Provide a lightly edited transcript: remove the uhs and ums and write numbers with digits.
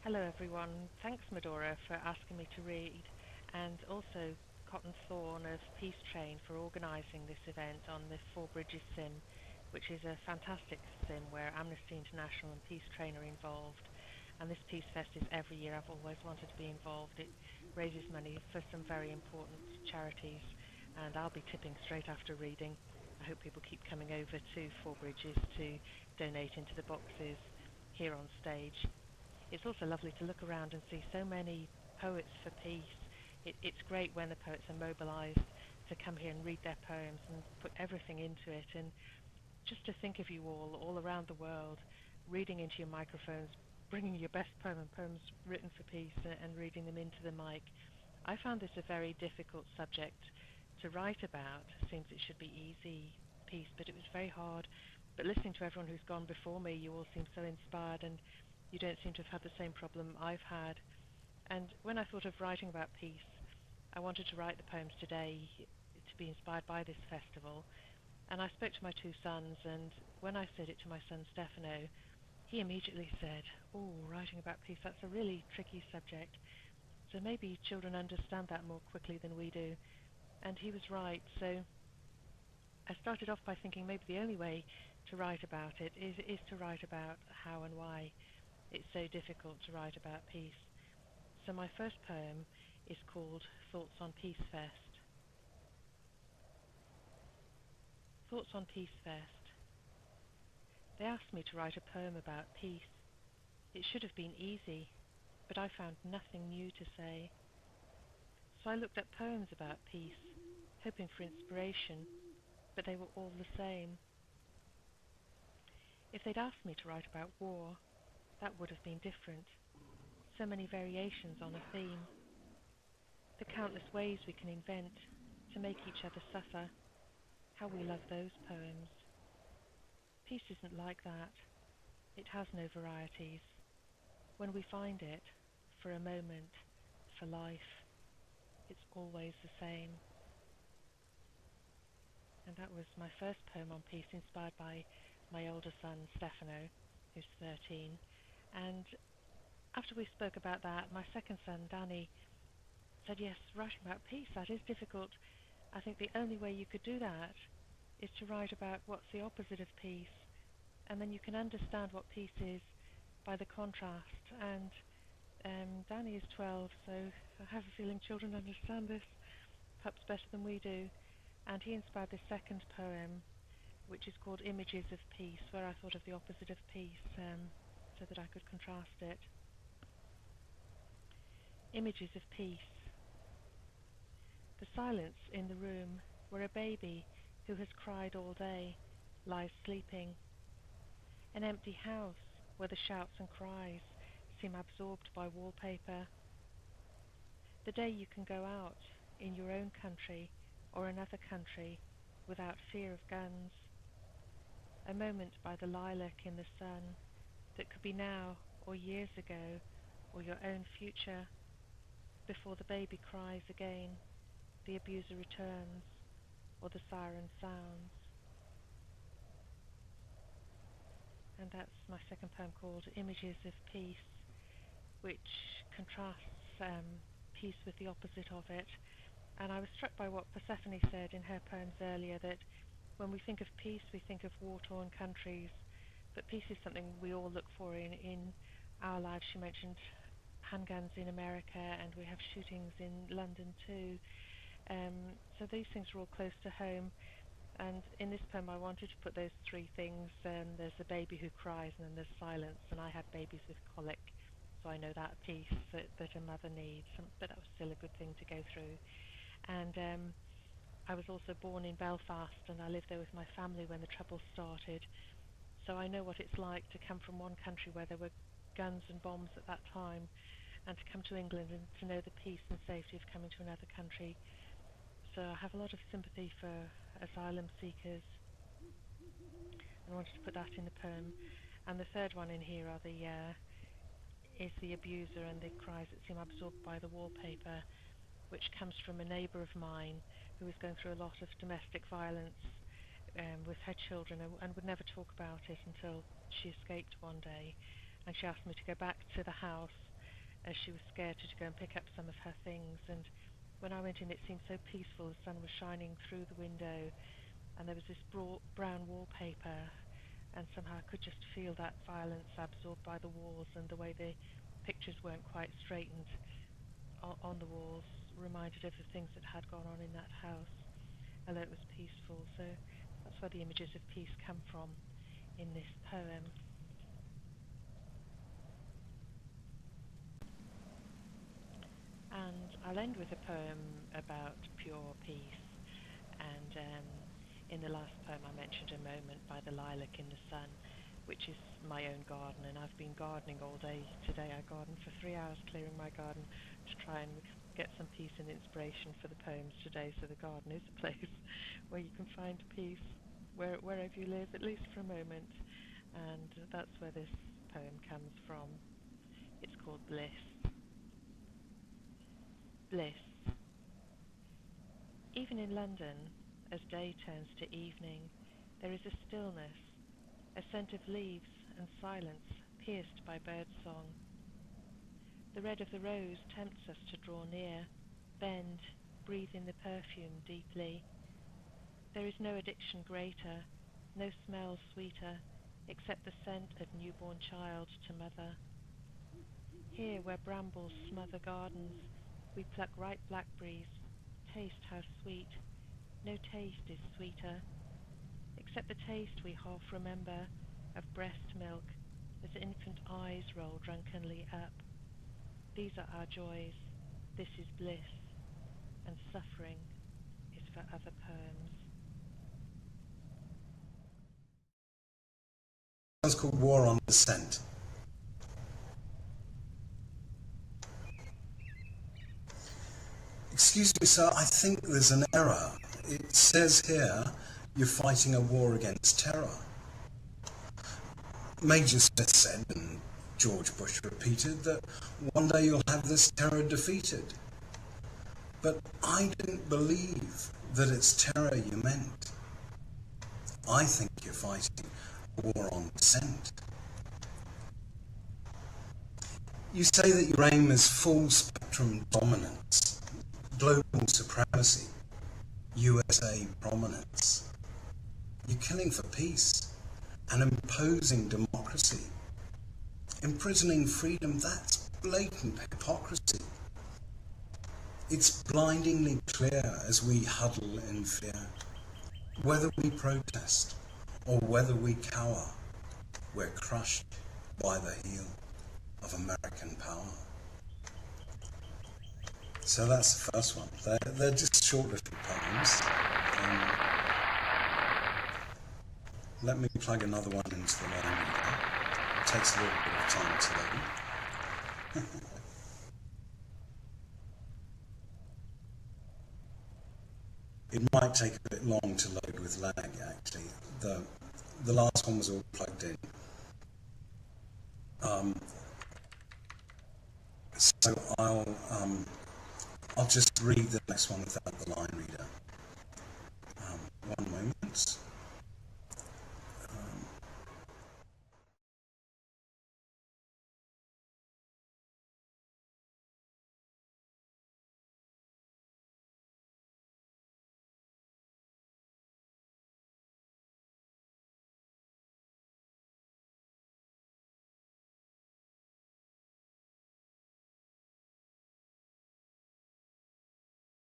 Hello everyone. Thanks Medora for asking me to read, and also Cotton Thorne of Peace Train for organising this event on the Four Bridges Sim, which is a fantastic sim where Amnesty International and Peace Train are involved. And this Peace Fest is every year. I've always wanted to be involved. It raises money for some very important charities, and I'll be tipping straight after reading. I hope people keep coming over to Four Bridges to donate into the boxes here on stage. It's also lovely to look around and see so many poets for peace. It's great when the poets are mobilized to come here and read their poems and put everything into it. And just to think of you all around the world, reading into your microphones, bringing your best poem and poems written for peace and reading them into the mic. I found this a very difficult subject to write about. It seems it should be easy, peace, but it was very hard. But listening to everyone who's gone before me, you all seem so inspired, and you don't seem to have had the same problem I've had. And when I thought of writing about peace, I wanted to write the poems today to be inspired by this festival. And I spoke to my two sons, and when I said it to my son Stefano, he immediately said, "Oh, writing about peace, that's a really tricky subject. So maybe children understand that more quickly than we do." And he was right. So I started off by thinking maybe the only way to write about it is to write about how and why it's so difficult to write about peace. So my first poem is called Thoughts on Peace Fest. Thoughts on Peace Fest. They asked me to write a poem about peace. It should have been easy, but I found nothing new to say. So I looked up poems about peace, hoping for inspiration, but they were all the same. If they'd asked me to write about war, that would have been different. So many variations on a theme. The countless ways we can invent to make each other suffer. How we love those poems. Peace isn't like that. It has no varieties. When we find it, for a moment, for life, it's always the same. And that was my first poem on peace, inspired by my older son, Stefano, who's 13. And after we spoke about that, my second son, Danny, said, yes, writing about peace, that is difficult. I think the only way you could do that is to write about what's the opposite of peace, and then you can understand what peace is by the contrast. And Danny is 12, so I have a feeling children understand this perhaps better than we do. And he inspired this second poem, which is called Images of Peace, where I thought of the opposite of peace, so that I could contrast it. Images of Peace. The silence in the room where a baby who has cried all day lies sleeping. An empty house where the shouts and cries seem absorbed by wallpaper. The day you can go out in your own country or another country without fear of guns. A moment by the lilac in the sun that could be now or years ago or your own future. Before the baby cries again, the abuser returns, or the siren sounds. And that's my second poem called Images of Peace, which contrasts peace with the opposite of it. And I was struck by what Persephone said in her poems earlier, that when we think of peace, we think of war-torn countries, but peace is something we all look for in our lives. She mentioned handguns in America, and we have shootings in London too. So these things are all close to home. And in this poem I wanted to put those three things. There's a baby who cries, and then there's silence, and I had babies with colic, so I know that peace that a mother needs, but that was still a good thing to go through. And I was also born in Belfast, and I lived there with my family when the Troubles started, so I know what it's like to come from one country where there were guns and bombs at that time, and to come to England and to know the peace and safety of coming to another country. So I have a lot of sympathy for asylum seekers, and I wanted to put that in the poem. And the third one in here is the abuser and the cries that seem absorbed by the wallpaper, which comes from a neighbour of mine who is going through a lot of domestic violence with her children, and would never talk about it until she escaped one day. And she asked me to go back to the house as she was scared to go and pick up some of her things. And when I went in, it seemed so peaceful. The sun was shining through the window, and there was this brown wallpaper, and somehow I could just feel that violence absorbed by the walls, and the way the pictures weren't quite straightened on the walls reminded of the things that had gone on in that house, although it was peaceful. So that's where the images of peace come from in this poem. And I'll end with a poem about pure peace. And in the last poem, I mentioned a moment by the lilac in the sun, which is my own garden. And I've been gardening all day today. I gardened for 3 hours, clearing my garden to try and get some peace and inspiration for the poems today. So the garden is a place where you can find peace wherever you live, at least for a moment. And that's where this poem comes from. It's called Bliss. Bliss. Even in London, as day turns to evening, there is a stillness, a scent of leaves and silence pierced by birdsong. The red of the rose tempts us to draw near, bend, breathe in the perfume deeply. There is no addiction greater, no smell sweeter, except the scent of newborn child to mother. Here where brambles smother gardens, we pluck ripe blackberries. Taste how sweet. No taste is sweeter, except the taste we half remember of breast milk as infant eyes roll drunkenly up. These are our joys. This is bliss, and suffering is for other poems. It's called War on Dissent. Excuse me, sir, I think there's an error. It says here you're fighting a war against terror. Major Smith said, and George Bush repeated, that one day you'll have this terror defeated. But I didn't believe that it's terror you meant. I think you're fighting a war on dissent. You say that your aim is full spectrum dominance, global supremacy, USA prominence. You're killing for peace and imposing democracy. Imprisoning freedom, that's blatant hypocrisy. It's blindingly clear as we huddle in fear. Whether we protest or whether we cower, we're crushed by the heel of American power. So that's the first one. They're just short little poems. Let me plug another one into the line reader. It takes a little bit of time to load. It might take a bit long to load with lag, actually. The last one was all plugged in. So I'll just read the next one without the line reader.